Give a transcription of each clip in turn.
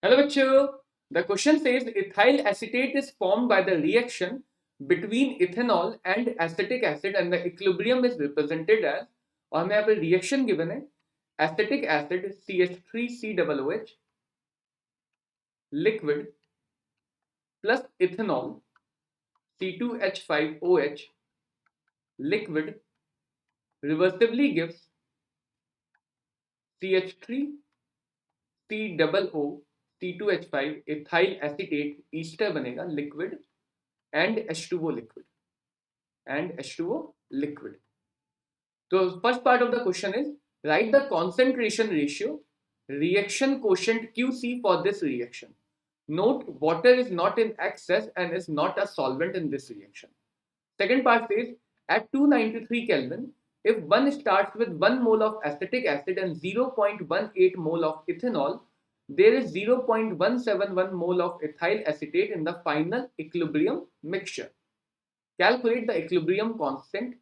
Hello bachcho. The question says ethyl acetate is formed by the reaction between ethanol and acetic acid and the equilibrium is represented as, और हमें यहाँ पे reaction given है acetic acid CH3COOH liquid plus ethanol C2H5OH liquid reversibly gives CH3COO C2H5 ethyl acetate ester बनेगा liquid and H2O liquid. So first part of the question is write the concentration ratio, reaction quotient QC for this reaction. Note water is not in excess and is not a solvent in this reaction. Second part says at 293 Kelvin, if one starts with 1 mole of acetic acid and 0.18 mole of ethanol, there is 0.171 mole of ethyl acetate in the final equilibrium mixture. Calculate the equilibrium constant.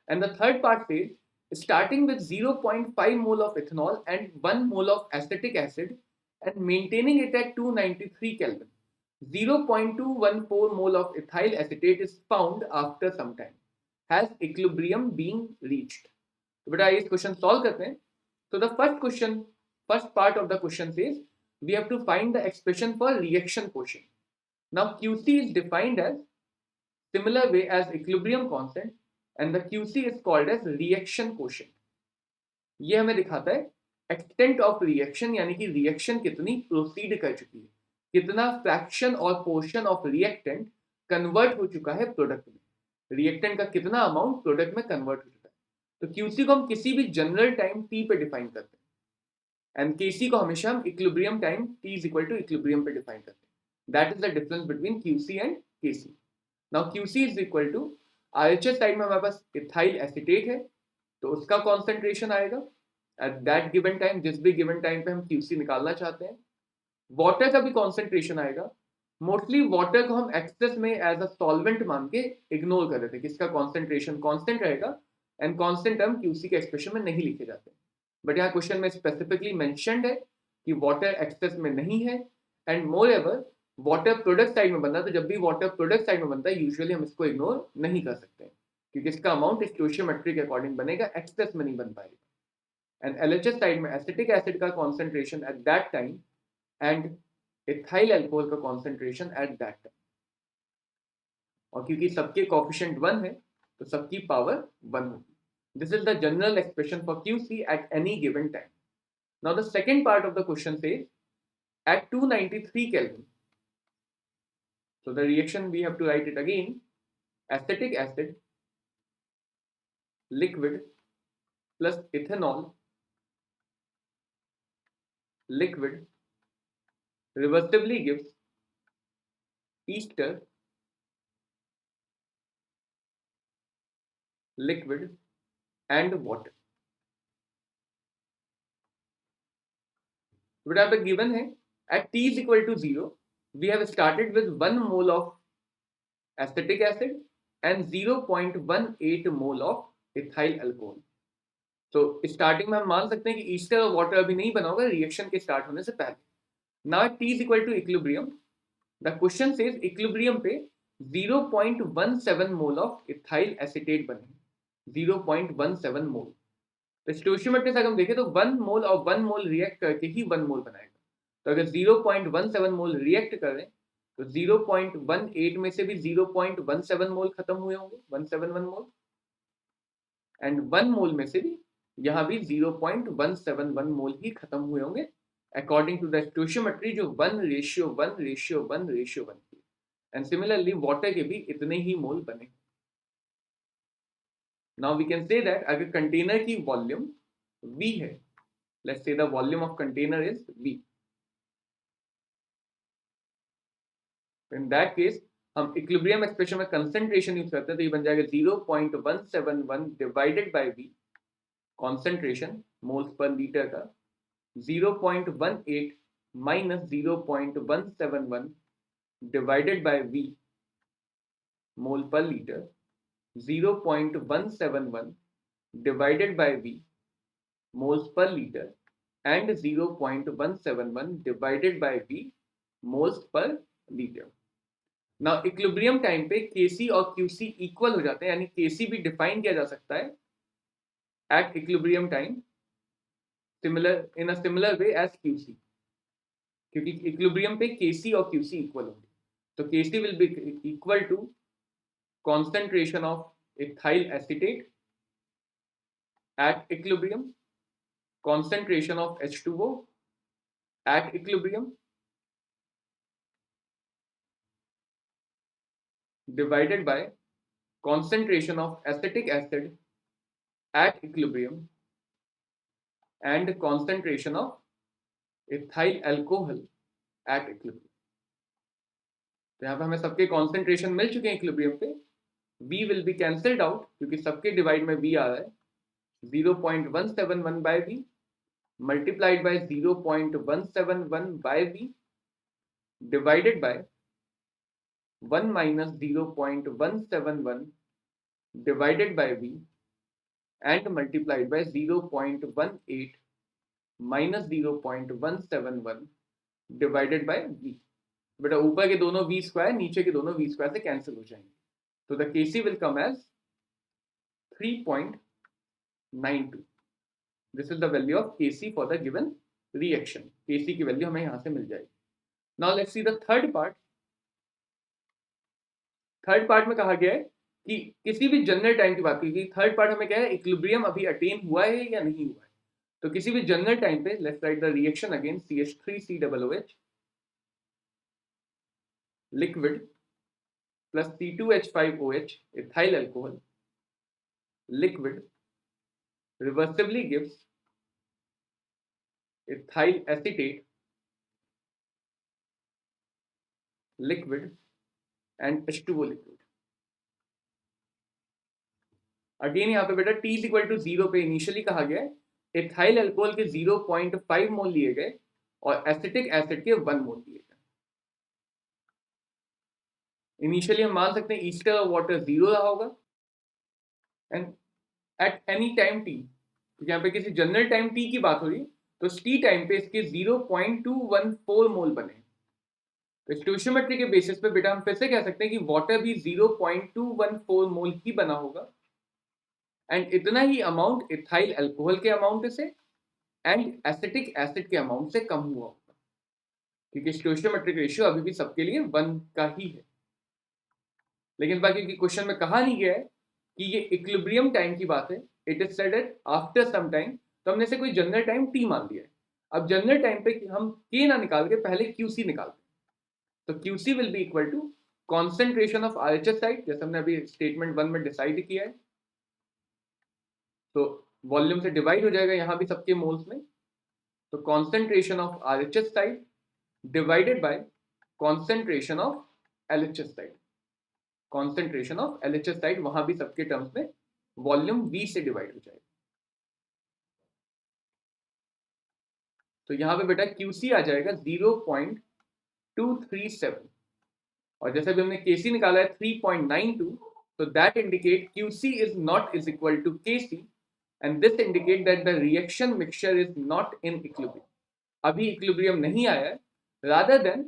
And the third part says starting with 0.5 mole of ethanol and 1 mole of acetic acid and maintaining it at 293 Kelvin. 0.214 mole of ethyl acetate is found after some time. Has equilibrium being reached? तो बेटा इस question solve करते हैं. So the first part of the question says we have to find the expression for reaction quotient. Now QC is defined as similar way as equilibrium constant and the QC is called as reaction quotient. ये हमें दिखाता है extent of reaction यानी कि reaction कितनी proceed कर चुकी है, कितना फ्रैक्शन और पोर्शन ऑफ रिएक्टेंट कन्वर्ट हो चुका है प्रोडक्ट में, रिएक्टेंट का कितना अमाउंट प्रोडक्ट में कन्वर्ट हो चुका है. तो क्यूसी को हम किसी भी जनरल टाइम टी पे डिफाइन करते हैं एंड केसी को हमेशा हम equilibrium time T is equal to equilibrium पे डिफाइन करते हैं. That is the difference between QC and KC. Now QC is equal to RHS side में हमारे पास इथाइल एसिटेट है तो उसका कॉन्सेंट्रेशन आएगा एट दैट गिवन टाइम, जिस भी गिवन टाइम पे हम क्यूसी निकालना चाहते हैं. वाटर का भी कॉन्सेंट्रेशन आएगा. मोस्टली वाटर को हम एक्सेस में एज अ सॉल्वेंट मान के इग्नोर कर रहे थे, किसका कॉन्सेंट्रेशन कांस्टेंट रहेगा एंड कांस्टेंट टर्म क्यूसी के एक्सप्रेशन में नहीं लिखे जाते. बट यहाँ क्वेश्चन में स्पेसिफिकली मेंशन्ड है कि वाटर एक्सेस में नहीं है and more ever water product side में बनता है. तो जब भी वाटर प्रोडक्ट साइड में बनता है यूजुअली हम इसको इग्नोर नहीं कर सकते क्योंकि इसका अमाउंट स्टोइशियोमेट्री के अकॉर्डिंग बनेगा, एक्सेस में नहीं बन पाएगा. एंड एलएचएस साइड में एसिटिक एसिड का concentration at that time and ethyl alcohol का कॉन्सेंट्रेशन एट दैट टाइम. और क्योंकि सबके कोएफिशिएंट 1 है तो सबकी पावर 1 होगी. This is the general expression for QC at any given time. Now the second part of the question says at 293 Kelvin. So the reaction we have to write it again. Acetic acid liquid plus ethanol liquid reversibly gives ester liquid and water. Whatever given है at t is equal to 0 we have started with 1 mole of acetic acid and 0.18 mole of ethyl alcohol. तो starting में हम मान सकते हैं कि Easter और water अभी नहीं बना होगा रिएक्शन के स्टार्ट होने से पहले. Now t is equal to equilibrium. The question says equilibrium पे 0.17 मोल ऑफ इथाइल एसिटेट बने, 0.17 मोल. तो स्टोइशियोमेट्री से अगर हम देखें तो 1 मोल और 1 मोल रिएक्ट करके ही 1 मोल बनाएगा. तो अगर 0.17 मोल रिएक्ट करें तो 0.18 में से भी 0.17 मोल खत्म हुए होंगे, 171 मोल, एंड 1 मोल में से भी यहाँ भी 0.171 मोल ही खत्म हुए होंगे अकॉर्डिंग टू द स्टोइशियोमेट्री जो 1:1:1:1 की. एंड सिमिलरली वाटर के भी इतने ही मोल बने. Now we can say that अगर कंटेनर की वॉल्यूम V है, let's say the volume of container is V. In that case हम इक्विलिब्रियम एक्सप्रेशन में कंसंट्रेशन यूज करते हैं तो ये बन जाएगा 0.171 divided by V, concentration moles per litre का, 0.18 minus 0.171 divided by V mole per litre, 0.171 divided by V moles per litre and 0.171 divided by V moles per liter. Now equilibrium time पे Kc और Qc equal हो जाते हैं, यानी Kc भी define किया जा सकता है at equilibrium time in a similar way as Qc, क्योंकि इक्विलिब्रियम पे Kc और Qc इक्वल होंगे, तो Kc will be equal to concentration of ethyl acetate at equilibrium, concentration of H2O at equilibrium divided by concentration of acetic acid at equilibrium and concentration of ethyl alcohol at equilibrium. तो यहाँ पे हमें सबके concentration मिल चुके हैं equilibrium पे. V will be cancelled out क्योंकि सबके डिवाइड में V आ रहा है. 0.171 by V multiplied by 0.171 by V divided by 1 minus 0.171 divided by V and multiplied by 0.18 minus 0.171 divided by V. बेटा ऊपर के दोनों V स्क्वायर नीचे के दोनों V स्क्वायर से कैंसिल हो जाएंगे, तो the Kc will come as 3.92. This is the value of Kc for the given reaction. Kc की वैल्यू हमें यहाँ से मिल जाएगी. Now let's see the third part. Third part में कहा गया है कि किसी भी जनरल टाइम की बात की. थर्ड पार्ट हमें क्या है, इक्विलिब्रियम अभी अटेन हुआ है या नहीं हुआ है. तो किसी भी जनरल टाइम पे let's write the reaction again. CH3COOH liquid plus C2H5OH ethyl alcohol liquid reversibly gives ethyl acetate liquid and H2O liquid. Again यहाँ पे बेटा T इक्वल टू 0 पे इनिशियली कहा गया है एथाइल अल्कोहल के 0.5 मोल लिए गए और एसिटिक एसिड के 1 मोल लिए गए. इनिशियली हम मान सकते हैं ईस्टर ऑफ वाटर 0 रहा होगा and at any time t, यहाँ पे किसी जनरल टाइम t की बात हो रही तो t टाइम पे इसके 0.214 मोल बने. तो स्टोइशियोमेट्री के बेसिस पे बेटा हम फिर से कह सकते हैं कि वाटर भी 0.214 मोल ही बना होगा एंड इतना ही अमाउंट इथाइल अल्कोहल के अमाउंट से एंड एसिटिक एसिड के अमाउंट से कम हुआ होगा, क्योंकि स्टोइशियोमेट्रिक रेशियो अभी भी सबके लिए 1 का ही है. लेकिन बाकी की क्वेश्चन में कहा नहीं गया है कि ये इक्विलिब्रियम टाइम की बात है. It is said at after some time, तो हमने से कोई जनरल टाइम t मान लिया है. अब जनरल टाइम पे हम k ना निकाल के पहले qc निकालते हैं. तो qc will be equal to concentration of RHS side, जैसे हमने अभी स्टेटमेंट 1 में डिसाइड किया है. तो वॉल्यूम से डिवाइड हो जाएगा यहाँ भी सबके मोल्स में. तो concentration of RHS site divided by concentration of LHS site. Concentration of LHS site वहां भी सबके टर्म्स में वॉल्यूम V से डिवाइड हो जाएगा. तो यहाँ पे बेटा QC आ जाएगा 0.237 और जैसे भी हमने KC निकाला है 3.92, तो that indicate QC is not is equal to KC and this indicate that the reaction mixture is not in equilibrium. अभी इक्विलिब्रियम नहीं आया है, रादर देन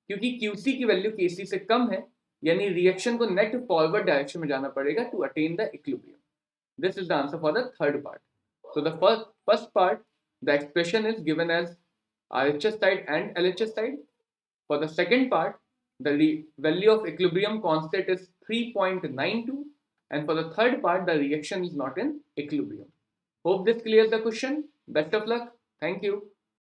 क्योंकि QC की वैल्यू KC से कम है, यानी रिएक्शन को नेट फॉरवर्ड डायरेक्शन में जाना पड़ेगा to attain the equilibrium. This is the answer for the third part. So the first part the expression is given as RHS side and LHS side. For the second part, the value of equilibrium constant is 3.92 and for the third part, the reaction is not in equilibrium. Hope this clears the question. Best of luck. Thank you.